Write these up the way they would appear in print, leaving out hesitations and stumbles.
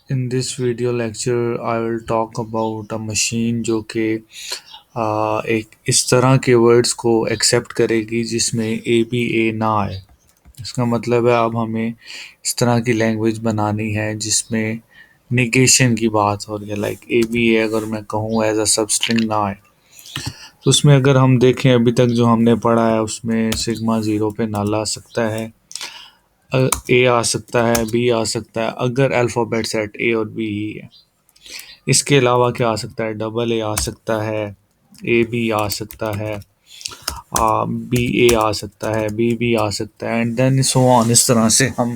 In this video lecture, I will talk about a machine जो कि एक इस तरह के वर्ड्स को एक्सेप्ट करेगी जिसमें ए बी ए ना आए। इसका मतलब है अब हमें इस तरह की लैंग्वेज बनानी है जिसमें निगेशन की बात हो रही है, लाइक ए बी ए अगर मैं कहूँ एज अ सबस्ट्रिंग ना आए तो उसमें अगर हम देखें अभी तक जो हमने पढ़ा है उसमें सिग्मा ज़ीरो पे नल आ सकता है, ए आ सकता है, बी आ सकता है अगर अल्फ़ाबेट सेट ए और बी ही है। इसके अलावा क्या आ सकता है, डबल ए आ सकता है, ए बी आ सकता है, बी ए आ सकता है, बी बी आ सकता है एंड देन सो ऑन। इस तरह से हम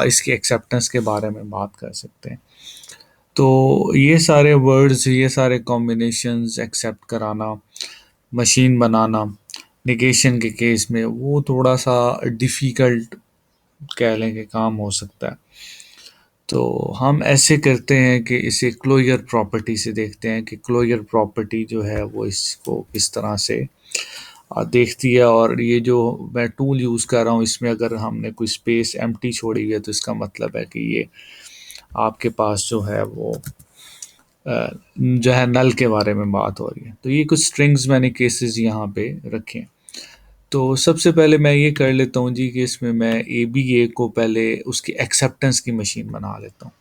इसकी एक्सेप्टेंस के बारे में बात कर सकते हैं। तो ये सारे वर्ड्स, ये सारे कॉम्बिनेशंस एक्सेप्ट कराना, मशीन बनाना निगेशन के केस में वो थोड़ा सा डिफ़िकल्ट कह लें कि काम हो सकता है। तो हम ऐसे करते हैं कि इसे क्लोजर प्रॉपर्टी से देखते हैं कि क्लोजर प्रॉपर्टी जो है वो इसको किस तरह से देखती है। और ये जो मैं टूल यूज़ कर रहा हूँ इसमें अगर हमने कोई स्पेस एम्प्टी छोड़ी हुई है तो इसका मतलब है कि ये आपके पास जो है वो जो है नल के बारे में बात हो रही है। तो ये कुछ स्ट्रिंग्स मैंने केसेस यहाँ पे रखे हैं। तो सबसे पहले मैं ये कर लेता हूँ जी कि इसमें मैं ए बी ए को पहले उसकी एक्सेप्टेंस की मशीन बना लेता हूँ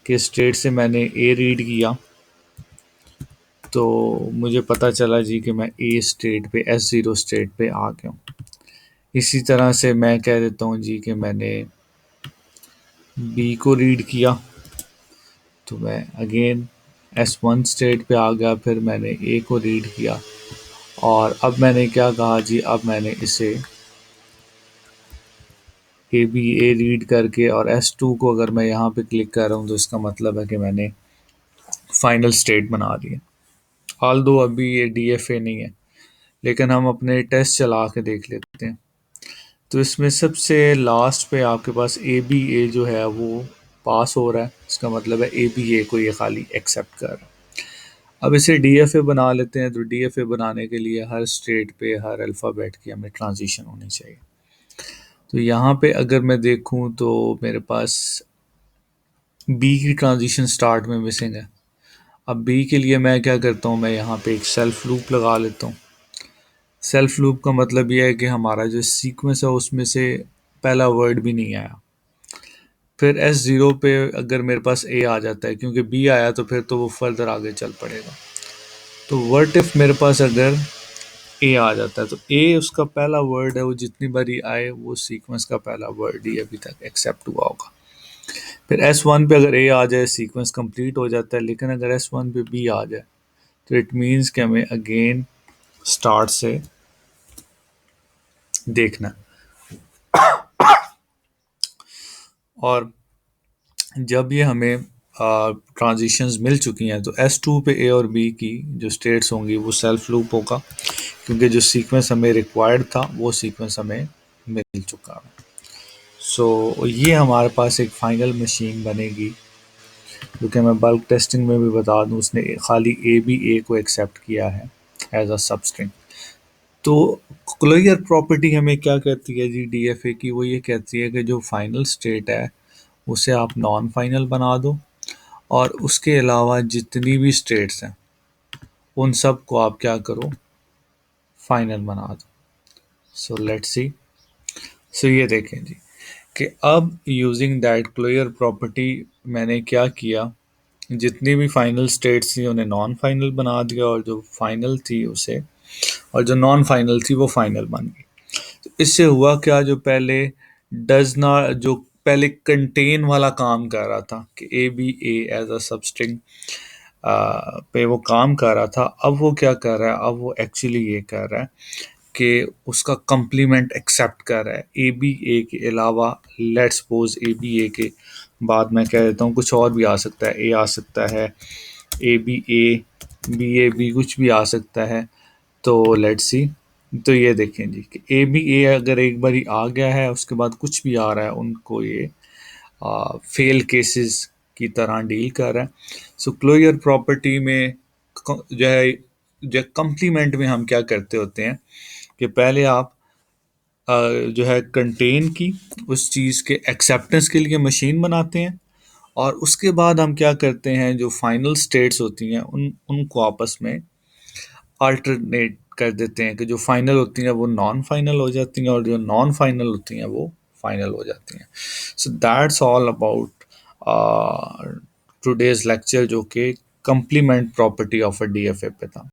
कि स्टेट से मैंने ए रीड किया तो मुझे पता चला जी कि मैं ए स्टेट पे एस ज़ीरो स्टेट पे आ गया हूँ। इसी तरह से मैं कह देता हूँ जी कि मैंने बी को रीड किया तो मैं अगेन एस वन स्टेट पे आ गया, फिर मैंने ए को रीड किया और अब मैंने क्या कहा जी, अब मैंने इसे ए बी ए रीड करके और एस टू को अगर मैं यहाँ पे क्लिक कर रहा हूँ तो इसका मतलब है कि मैंने फाइनल स्टेट बना दी है। ऑल दो अभी ये डी एफ ए नहीं है लेकिन हम अपने टेस्ट चला के देख लेते हैं। तो इसमें सबसे लास्ट पे आपके पास ए बी ए जो है वो पास हो रहा है, इसका मतलब है ए बी ए को ये खाली एक्सेप्ट कर रहा है। अब इसे डी एफ ए बना लेते हैं। तो डी एफ ए बनाने के लिए हर स्टेट पे हर अल्फ़ाबेट की हमें ट्रांजिशन होनी चाहिए। तो यहाँ पे अगर मैं देखूँ तो मेरे पास बी की ट्रांजिशन स्टार्ट में मिसिंग है। अब बी के लिए मैं क्या करता हूँ, मैं यहाँ पे एक सेल्फ लूप लगा लेता हूँ। सेल्फ लूप का मतलब ये है कि हमारा जो सीक्वेंस है उसमें से पहला वर्ड भी नहीं आया। फिर एस ज़ीरो पे अगर मेरे पास ए आ जाता है, क्योंकि बी आया तो फिर तो वो फर्दर आगे चल पड़ेगा। तो व्हाट इफ मेरे पास अगर ए आ जाता है तो ए उसका पहला वर्ड है, वो जितनी बारी आए वो सीक्वेंस का पहला वर्ड ही अभी तक एक्सेप्ट हुआ होगा। फिर एस वन पे अगर ए आ जाए सीक्वेंस कंप्लीट हो जाता है, लेकिन अगर एस वन पे बी आ जाए तो इट मीन्स कि हमें अगेन स्टार्ट से देखना। और जब ये हमें ट्रांजिशंस मिल चुकी हैं तो एस टू पे ए और बी की जो स्टेट्स होंगी वो सेल्फ लूप होगा, क्योंकि जो सीक्वेंस हमें रिक्वायर्ड था वो सीक्वेंस हमें मिल चुका है। सो ये हमारे पास एक फाइनल मशीन बनेगी, क्योंकि मैं बल्क टेस्टिंग में भी बता दूं उसने खाली ए बी ए को एक्सेप्ट किया है एज अ सबस्ट्रिंग। तो क्लोजर प्रॉपर्टी हमें क्या कहती है जी डी एफ ए की, वो ये कहती है कि जो फाइनल स्टेट है उसे आप नॉन फाइनल बना दो और उसके अलावा जितनी भी स्टेट्स हैं उन सब को आप क्या करो, फाइनल बना दो। So let's see. सो ये देखें जी कि अब यूजिंग दैट क्लोजर प्रॉपर्टी मैंने क्या किया, जितनी भी फाइनल स्टेट्स थी उन्हें नॉन फाइनल बना दिया और जो फाइनल थी उसे, और जो नॉन फाइनल थी वो फाइनल बन गई। तो इससे हुआ क्या, जो पहले डज नॉट, जो पहले कंटेन वाला काम कर रहा था कि A B A as a substring पे वो काम कर रहा था, अब वो क्या कर रहा है, अब वो एक्चुअली ये कर रहा है कि उसका कम्प्लीमेंट एक्सेप्ट कर रहा है ए बी ए के अलावा। लेट्स सपोज ए बी ए के बाद मैं कह देता हूँ कुछ और भी आ सकता है, ए आ सकता है, ए बी ए बी कुछ भी आ सकता है। तो लेट्स सी। तो ये देखें जी कि ए बी ए अगर एक बार ही आ गया है उसके बाद कुछ भी आ रहा है उनको ये फेल केसेस की तरह डील कर रहा है। सो क्लोजर प्रॉपर्टी में जो है, जो कम्प्लीमेंट में हम क्या करते होते हैं कि पहले आप जो है कंटेन की उस चीज़ के एक्सेप्टेंस के लिए मशीन बनाते हैं और उसके बाद हम क्या करते हैं, जो फाइनल स्टेट्स होती हैं उनको आपस में अल्टरनेट कर देते हैं कि जो फाइनल होती हैं वो नॉन फाइनल हो जाती हैं और जो नॉन फाइनल होती हैं वो फाइनल हो जाती हैं। So that's all about today's lecture, जो कि complement property of a DFA पे था।